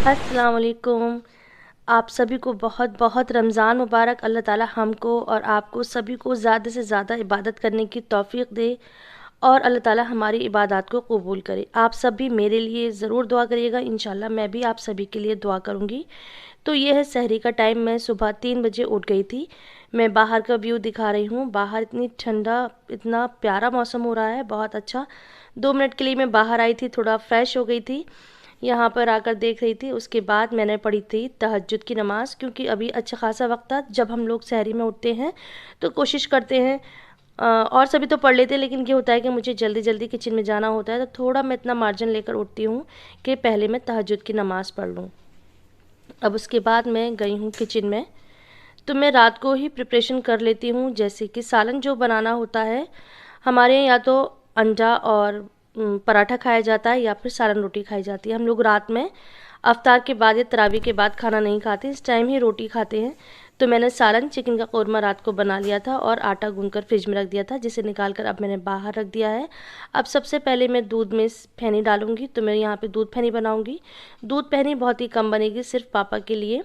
अस्सलाम वालेकुम। आप सभी को बहुत बहुत रमज़ान मुबारक। अल्लाह ताला हमको और आपको सभी को ज़्यादा से ज़्यादा इबादत करने की तौफ़ीक़ दे और अल्लाह ताला हमारी इबादत को कबूल करे। आप सभी मेरे लिए ज़रूर दुआ करिएगा, इंशाल्लाह मैं भी आप सभी के लिए दुआ करूँगी। तो ये है सहरी का टाइम। मैं सुबह 3 बजे उठ गई थी। मैं बाहर का व्यू दिखा रही हूँ। बाहर इतनी ठंडा, इतना प्यारा मौसम हो रहा है, बहुत अच्छा। 2 मिनट के लिए मैं बाहर आई थी, थोड़ा फ्रेश हो गई थी, यहाँ पर आकर देख रही थी। उसके बाद मैंने पढ़ी थी तहज्जुद की नमाज़, क्योंकि अभी अच्छा खासा वक्त था। जब हम लोग सहरी में उठते हैं तो कोशिश करते हैं, और सभी तो पढ़ लेते हैं, लेकिन ये होता है कि मुझे जल्दी जल्दी किचन में जाना होता है, तो थोड़ा मैं इतना मार्जिन लेकर उठती हूँ कि पहले मैं तहज्जुद की नमाज़ पढ़ लूँ। अब उसके बाद मैं गई हूँ किचन में, तो मैं रात को ही प्रिपरेशन कर लेती हूँ। जैसे कि सालन जो बनाना होता है, हमारे यहाँ या तो अंडा और पराठा खाया जाता है या फिर सालन रोटी खाई जाती है। हम लोग रात में अफ्तार के बाद या तरावी के बाद खाना नहीं खाते, इस टाइम ही रोटी खाते हैं। तो मैंने सालन चिकन का कौरमा रात को बना लिया था और आटा गूंदकर फ्रिज में रख दिया था, जिसे निकाल कर अब मैंने बाहर रख दिया है। अब सबसे पहले मैं दूध में फैनी डालूंगी, तो मैं यहाँ पे दूध फैनी बनाऊंगी। दूध फैनी बहुत ही कम बनेगी, सिर्फ पापा के लिए,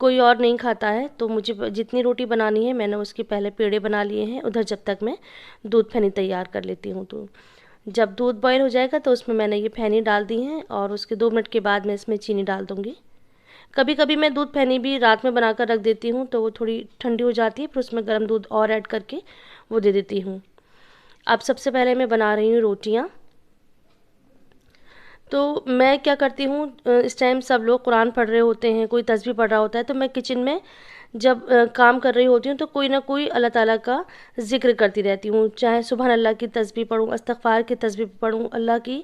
कोई और नहीं खाता है। तो मुझे जितनी रोटी बनानी है मैंने उसके पहले पेड़े बना लिए हैं उधर, जब तक मैं दूध फैनी तैयार कर लेती हूँ। तो जब दूध बॉयल हो जाएगा तो उसमें मैंने ये फैनी डाल दी हैं और उसके 2 मिनट के बाद मैं इसमें चीनी डाल दूँगी। कभी कभी मैं दूध फैनी भी रात में बनाकर रख देती हूँ, तो वो थोड़ी ठंडी हो जाती है, फिर उसमें गर्म दूध और ऐड करके वो दे देती हूँ। अब सबसे पहले मैं बना रही हूँ रोटियाँ। तो मैं क्या करती हूँ, इस टाइम सब लोग कुरान पढ़ रहे होते हैं, कोई तस्बीह पढ़ रहा होता है, तो मैं किचन में जब काम कर रही होती हूँ तो कोई ना कोई अल्लाह ताला का ज़िक्र करती रहती हूँ। चाहे सुबहान अल्लाह की तस्बीह पढ़ूँ, इस्तग़फ़ार की तस्बीह पढ़ूँ, अल्लाह की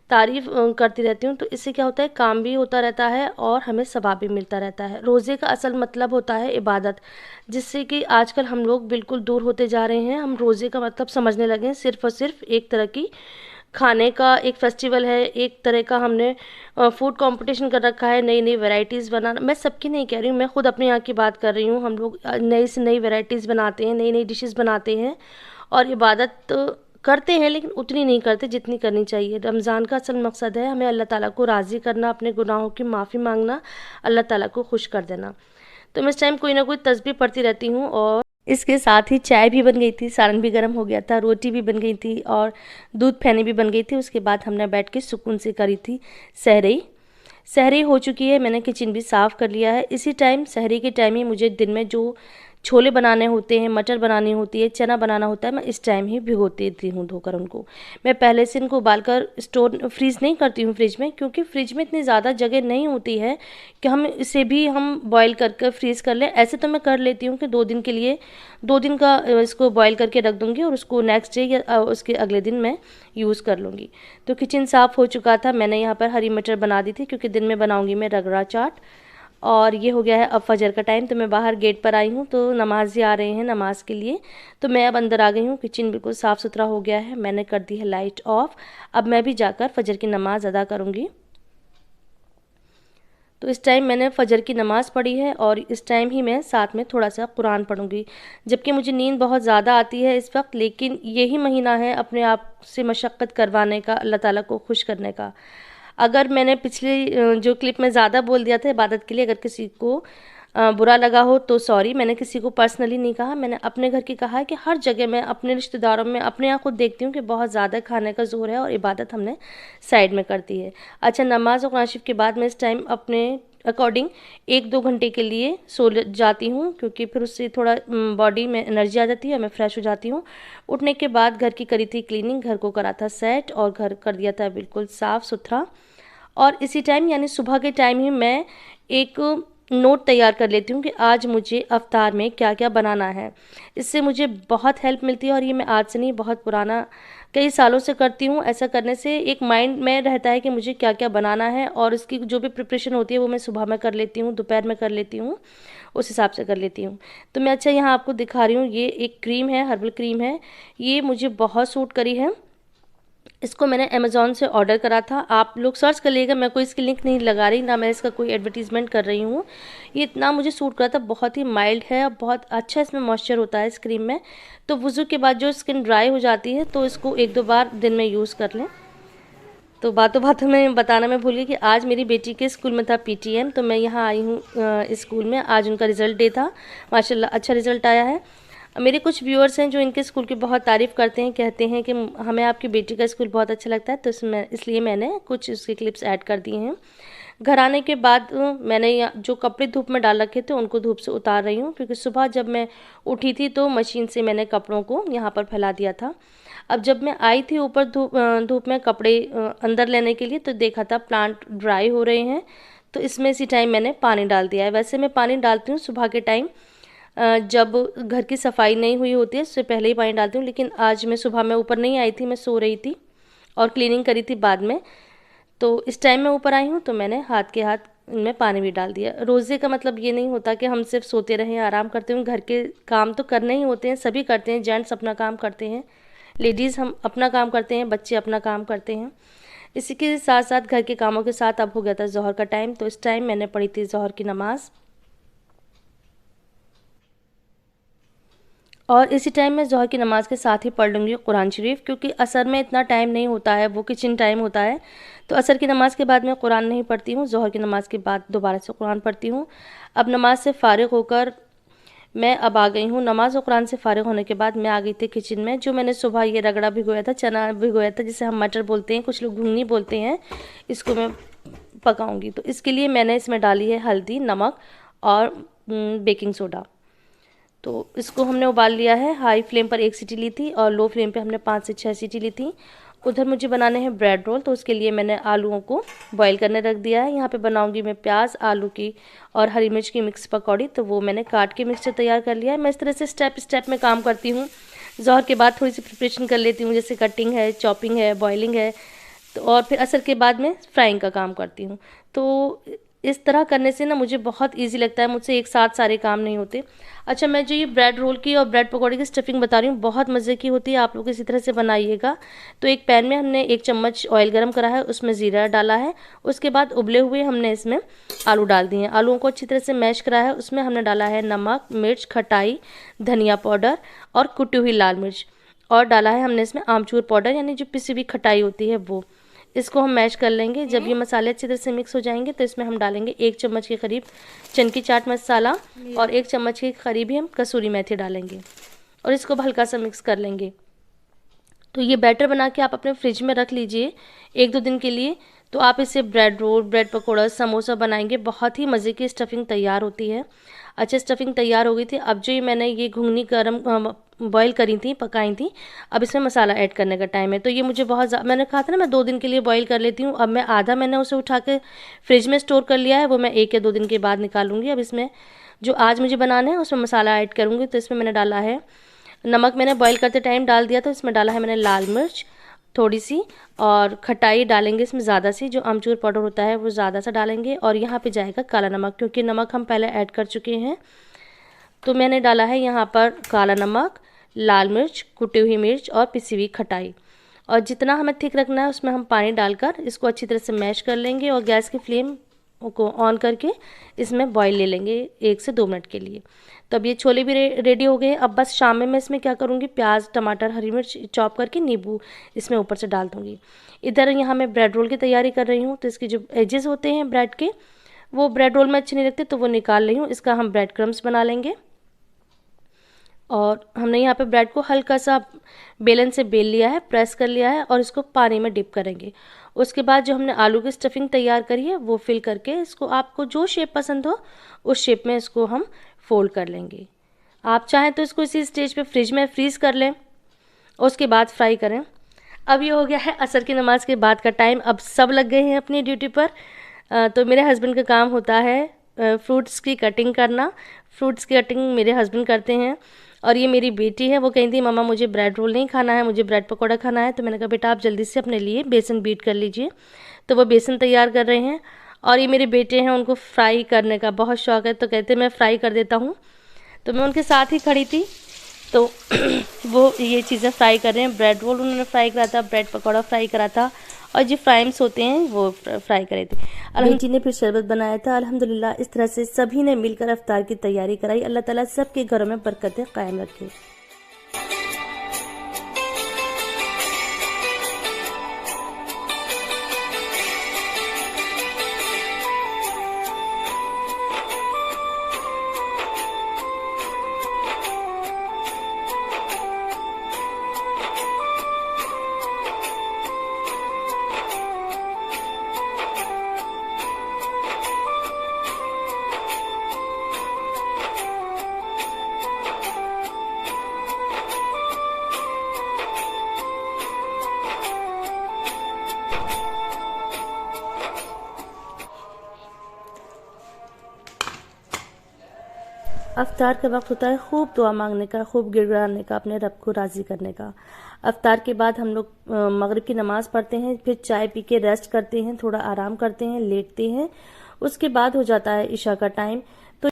तारीफ़ करती रहती हूँ। तो इससे क्या होता है, काम भी होता रहता है और हमें सवाब भी मिलता रहता है। रोज़े का असल मतलब होता है इबादत, जिससे कि आजकल हम लोग बिल्कुल दूर होते जा रहे हैं। हम रोज़े का मतलब समझने लगे हैं सिर्फ़ और सिर्फ एक तरह की खाने का एक फेस्टिवल है, एक तरह का हमने फूड कंपटीशन कर रखा है, नई नई वैरायटीज़ बनाना। मैं सबकी नहीं कह रही हूँ, मैं खुद अपने यहाँ की बात कर रही हूँ। हम लोग नई से नई वैरायटीज़ बनाते हैं, नई नई डिशेज़ बनाते हैं और इबादत तो करते हैं, लेकिन उतनी नहीं करते जितनी करनी चाहिए। रमज़ान का असल मकसद है हमें अल्लाह ताला को राज़ी करना, अपने गुनाहों की माफ़ी मांगना, अल्लाह ताला को खुश कर देना। तो मैं इस टाइम कोई ना कोई तस्बीह पढ़ती रहती हूँ और इसके साथ ही चाय भी बन गई थी, सालन भी गर्म हो गया था, रोटी भी बन गई थी और दूध फैनी भी बन गई थी। उसके बाद हमने बैठ के सुकून से करी थी सहरी। सहरी हो चुकी है, मैंने किचन भी साफ़ कर लिया है। इसी टाइम सहरी के टाइम ही मुझे दिन में जो छोले बनाने होते हैं, मटर बनानी होती है, चना बनाना होता है, मैं इस टाइम ही भिगो देती हूँ धोकर उनको। मैं पहले से इनको उबालकर स्टोर फ्रीज़ नहीं करती हूँ फ्रिज में, क्योंकि फ्रिज में इतनी ज़्यादा जगह नहीं होती है कि हम इसे भी हम बॉईल करके फ्रीज़ कर लें। ऐसे तो मैं कर लेती हूँ कि 2 दिन के लिए 2 दिन का इसको बॉईल करके रख दूँगी और उसको नेक्स्ट डे या उसके अगले दिन मैं यूज़ कर लूँगी। तो किचन साफ़ हो चुका था। मैंने यहाँ पर हरी मटर बना दी थी, क्योंकि दिन में बनाऊँगी मैं रगड़ा चाट। और ये हो गया है अब फजर का टाइम, तो मैं बाहर गेट पर आई हूँ, तो नमाज़ी आ रहे हैं नमाज़ के लिए। तो मैं अब अंदर आ गई हूँ। किचन बिल्कुल साफ़ सुथरा हो गया है, मैंने कर दी है लाइट ऑफ। अब मैं भी जाकर फजर की नमाज़ अदा करूँगी। तो इस टाइम मैंने फ़जर की नमाज़ पढ़ी है और इस टाइम ही मैं साथ में थोड़ा सा कुरान पढ़ूँगी। जबकि मुझे नींद बहुत ज़्यादा आती है इस वक्त, लेकिन यही महीना है अपने आप से मशक्क़त करवाने का, अल्लाह ताला को खुश करने का। अगर मैंने पिछली जो क्लिप में ज़्यादा बोल दिया था इबादत के लिए, अगर किसी को बुरा लगा हो तो सॉरी। मैंने किसी को पर्सनली नहीं कहा, मैंने अपने घर की कहा है कि हर जगह मैं अपने रिश्तेदारों में अपने यहाँ खुद देखती हूँ कि बहुत ज़्यादा खाने का ज़ोर है और इबादत हमने साइड में कर दी है। अच्छा, नमाज और कुरान शरीफ के बाद मैं इस टाइम अपने अकॉर्डिंग 1-2 घंटे के लिए सो जाती हूँ, क्योंकि फिर उससे थोड़ा बॉडी में एनर्जी आ जाती है, मैं फ्रेश हो जाती हूँ। उठने के बाद घर की करी थी क्लीनिंग, घर को करा था सेट और घर कर दिया था बिल्कुल साफ़ सुथरा। और इसी टाइम यानी सुबह के टाइम ही मैं एक नोट तैयार कर लेती हूँ कि आज मुझे अफ्तार में क्या क्या बनाना है। इससे मुझे बहुत हेल्प मिलती है और ये मैं आज से नहीं, बहुत पुराना कई सालों से करती हूँ। ऐसा करने से एक माइंड में रहता है कि मुझे क्या क्या बनाना है और इसकी जो भी प्रिपरेशन होती है वो मैं सुबह में कर लेती हूँ, दोपहर में कर लेती हूँ, उस हिसाब से कर लेती हूँ। तो मैं अच्छा यहाँ आपको दिखा रही हूँ, ये एक क्रीम है, हर्बल क्रीम है, ये मुझे बहुत सूट करी है। इसको मैंने अमेज़ॉन से ऑर्डर करा था, आप लोग सर्च कर लीजिएगा, मैं कोई इसकी लिंक नहीं लगा रही, ना मैं इसका कोई एडवर्टीज़मेंट कर रही हूँ। ये इतना मुझे सूट करा था, बहुत ही माइल्ड है और बहुत अच्छा इसमें मॉइस्चर होता है इस क्रीम में। तो वुज़ू के बाद जो स्किन ड्राई हो जाती है तो इसको 1-2 बार दिन में यूज़ कर लें। तो बातों बातों में बताना मैं भूल गई कि आज मेरी बेटी के स्कूल में था पीटीएम, तो मैं यहाँ आई हूँ इस स्कूल में। आज उनका रिज़ल्ट डे था, माशाल्लाह अच्छा रिज़ल्ट आया है। मेरे कुछ व्यूअर्स हैं जो इनके स्कूल की बहुत तारीफ़ करते हैं, कहते हैं कि हमें आपकी बेटी का स्कूल बहुत अच्छा लगता है, तो इसलिए मैंने कुछ उसकी क्लिप्स ऐड कर दी हैं। घर आने के बाद मैंने जो कपड़े धूप में डाल रखे थे उनको धूप से उतार रही हूँ, क्योंकि सुबह जब मैं उठी थी तो मशीन से मैंने कपड़ों को यहाँ पर फैला दिया था। अब जब मैं आई थी ऊपर धूप में कपड़े अंदर लेने के लिए, तो देखा था प्लांट ड्राई हो रहे हैं, तो इसमें इसी टाइम मैंने पानी डाल दिया है। वैसे मैं पानी डालती हूँ सुबह के टाइम, जब घर की सफाई नहीं हुई होती है उससे पहले ही पानी डालती हूँ, लेकिन आज मैं सुबह में ऊपर नहीं आई थी, मैं सो रही थी और क्लीनिंग करी थी बाद में, तो इस टाइम मैं ऊपर आई हूँ तो मैंने हाथ के हाथ इनमें पानी भी डाल दिया। रोज़े का मतलब ये नहीं होता कि हम सिर्फ सोते रहें, आराम करते हुए, घर के काम तो करने ही होते हैं, सभी करते हैं, जेंट्स अपना काम करते हैं, लेडीज़ हम अपना काम करते हैं, बच्चे अपना काम करते हैं। इसी के साथ साथ घर के कामों के साथ अब हो गया था ज़ोहर का टाइम, तो इस टाइम मैंने पढ़ी थी ज़ोहर की नमाज़, और इसी टाइम मैं ज़ोहर की नमाज़ के साथ ही पढ़ लूँगी कुरान शरीफ, क्योंकि असर में इतना टाइम नहीं होता है, वो किचन टाइम होता है, तो असर की नमाज़ के बाद मैं कुरान नहीं पढ़ती हूँ, ज़ोहर की नमाज़ के बाद दोबारा से कुरान पढ़ती हूँ। अब नमाज से फ़ारिग होकर मैं अब आ गई हूँ। नमाज और कुरान से फ़ारिग होने के बाद मैं आ गई थी किचन में। जो मैंने सुबह ये रगड़ा भिगोया था, चना भिगोया था, जिसे हम मटर बोलते हैं, कुछ लोग घुंगनी बोलते हैं, इसको मैं पकाऊंगी। तो इसके लिए मैंने इसमें डाली है हल्दी, नमक और बेकिंग सोडा। तो इसको हमने उबाल लिया है। हाई फ्लेम पर 1 सीटी ली थी और लो फ्लेम पे हमने 5 से 6 सीटी ली थी। उधर मुझे बनाने हैं ब्रेड रोल, तो उसके लिए मैंने आलूओं को बॉईल करने रख दिया है। यहाँ पे बनाऊंगी मैं प्याज, आलू की और हरी मिर्च की मिक्स पकौड़ी, तो वो मैंने काट के मिक्सचर तैयार कर लिया है। मैं इस तरह से स्टेप स्टेप में काम करती हूँ। ज़ोहर के बाद थोड़ी सी प्रिपरेशन कर लेती हूँ, जैसे कटिंग है, चॉपिंग है, बॉइलिंग है, तो और फिर असर के बाद में फ्राइंग का काम करती हूँ। तो इस तरह करने से ना मुझे बहुत इजी लगता है, मुझसे एक साथ सारे काम नहीं होते। अच्छा, मैं जो ये ब्रेड रोल की और ब्रेड पकौड़े की स्टफिंग बता रही हूँ, बहुत मज़े की होती है, आप लोग इसी तरह से बनाइएगा। तो एक पैन में हमने 1 चम्मच ऑयल गरम करा है, उसमें ज़ीरा डाला है, उसके बाद उबले हुए हमने इसमें आलू डाल दिए हैं। आलूओं को अच्छी तरह से मैश करा है, उसमें हमने डाला है नमक, मिर्च, खटाई, धनिया पाउडर और कुटी हुई लाल मिर्च, और डाला है हमने इसमें आमचूर पाउडर, यानी जो पिसी हुई खटाई होती है वो। इसको हम मैश कर लेंगे। जब ये मसाले अच्छी तरह से मिक्स हो जाएंगे तो इसमें हम डालेंगे 1 चम्मच के करीब चनकी चाट मसाला और 1 चम्मच के करीब ही हम कसूरी मेथी डालेंगे, और इसको हल्का सा मिक्स कर लेंगे। तो ये बैटर बना के आप अपने फ्रिज में रख लीजिए 1-2 दिन के लिए। तो आप इसे bread roll, bread pakora, samosa बनाएंगे, बहुत ही मज़े की स्टफिंग तैयार होती है। अच्छे स्टफिंग तैयार हो गई थी। अब जो मैंने ये घुंगनी गरम बॉईल करी थी, पकाई थी, अब इसमें मसाला ऐड करने का टाइम है। तो ये मुझे मैंने कहा था ना मैं 2 दिन के लिए बॉईल कर लेती हूँ, अब मैं आधा मैंने उसे उठा के फ्रिज में स्टोर कर लिया है, वो मैं 1 या 2 दिन के बाद निकालूंगी। अब इसमें जो आज मुझे बनाना है उसमें मसाला ऐड करूँगी। तो इसमें मैंने डाला है नमक, मैंने बॉईल करते टाइम डाल दिया, तो इसमें डाला है मैंने लाल मिर्च थोड़ी सी, और खटाई डालेंगे इसमें ज़्यादा सी, जो आमचूर पाउडर होता है वो ज़्यादा सा डालेंगे, और यहाँ पे जाएगा काला नमक, क्योंकि नमक हम पहले ऐड कर चुके हैं। तो मैंने डाला है यहाँ पर काला नमक, लाल मिर्च, कुटी हुई मिर्च और पिसी हुई खटाई, और जितना हमें थिक रखना है उसमें हम पानी डालकर इसको अच्छी तरह से मैश कर लेंगे, और गैस की फ्लेम को ऑन करके इसमें बॉईल ले लेंगे 1 से 2 मिनट के लिए। तो अब ये छोले भी रेडी हो गए। अब बस शाम में मैं इसमें क्या करूँगी, प्याज, टमाटर, हरी मिर्च चॉप करके नींबू इसमें ऊपर से डाल दूँगी। इधर यहाँ मैं ब्रेड रोल की तैयारी कर रही हूँ, तो इसके जो एजेस होते हैं ब्रेड के, वो ब्रेड रोल में अच्छे नहीं लगते, तो वो निकाल रही हूँ। इसका हम ब्रेड क्रम्स बना लेंगे, और हमने यहाँ पे ब्रेड को हल्का सा बेलन से बेल लिया है, प्रेस कर लिया है, और इसको पानी में डिप करेंगे। उसके बाद जो हमने आलू की स्टफिंग तैयार करी है वो फिल करके इसको, आपको जो शेप पसंद हो उस शेप में इसको हम फोल्ड कर लेंगे। आप चाहें तो इसको इसी स्टेज पे फ्रिज में फ्रीज़ कर लें और उसके बाद फ्राई करें। अब ये हो गया है असर की नमाज़ के बाद का टाइम। अब सब लग गए हैं अपनी ड्यूटी पर। तो मेरे हस्बैंड का काम होता है फ्रूट्स की कटिंग करना। फ्रूट्स की कटिंग मेरे हस्बैंड करते हैं। और ये मेरी बेटी है, वो कही थी मम्मा मुझे ब्रेड रोल नहीं खाना है, मुझे ब्रेड पकौड़ा खाना है। तो मैंने कहा बेटा आप जल्दी से अपने लिए बेसन बीट कर लीजिए। तो वो बेसन तैयार कर रहे हैं। और ये मेरे बेटे हैं, उनको फ्राई करने का बहुत शौक़ है, तो कहते मैं फ्राई कर देता हूँ। तो मैं उनके साथ ही खड़ी थी, तो वो ये चीज़ें फ्राई कर रहे हैं। ब्रेड रोल उन्होंने फ्राई करा था, ब्रेड पकौड़ा फ्राई करा था, और जो फ्राइम्स होते हैं वो फ्राई करे थे। बेटी ने फिर शरबत बनाया था। अल्हम्दुलिल्लाह इस तरह से सभी ने मिलकर इफ्तार की तैयारी कराई। अल्लाह ताला सबके घरों में बरकतें कायम रखे। अफ्तार का वक्त होता है खूब दुआ मांगने का, खूब गिड़गिड़ाने का, अपने रब को राज़ी करने का। अफ्तार के बाद हम लोग मगरिब की नमाज़ पढ़ते हैं, फिर चाय पी के रेस्ट करते हैं, थोड़ा आराम करते हैं, लेटते हैं। उसके बाद हो जाता है इशा का टाइम। तो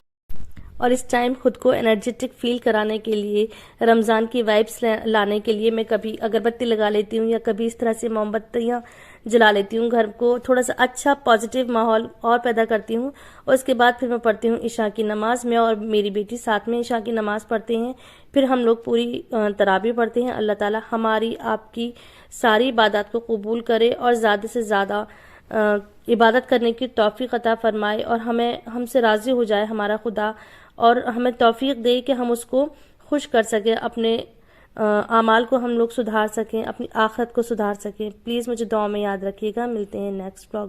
और इस टाइम खुद को एनर्जेटिक फील कराने के लिए, रमज़ान की वाइब्स लाने के लिए मैं कभी अगरबत्ती लगा लेती हूँ या कभी इस तरह से मोमबत्तियाँ जला लेती हूँ। घर को थोड़ा सा अच्छा पॉजिटिव माहौल और पैदा करती हूँ। और उसके बाद फिर मैं पढ़ती हूँ इशा की नमाज़। मैं और मेरी बेटी साथ में इशा की नमाज़ पढ़ते हैं। फिर हम लोग पूरी तराबी पढ़ते हैं। अल्लाह ताला हमारी आपकी सारी इबादत को कबूल करे और ज़्यादा से ज़्यादा इबादत करने की तौफीक अता फरमाए, और हमें हमसे राज़ी हो जाए हमारा खुदा, और हमें तौफीक दे कि हम उसको खुश कर सकें, अपने आमाल को हम लोग सुधार सकें, अपनी आखिरत को सुधार सकें। प्लीज़ मुझे दुआ में याद रखिएगा। मिलते हैं नेक्स्ट ब्लॉग।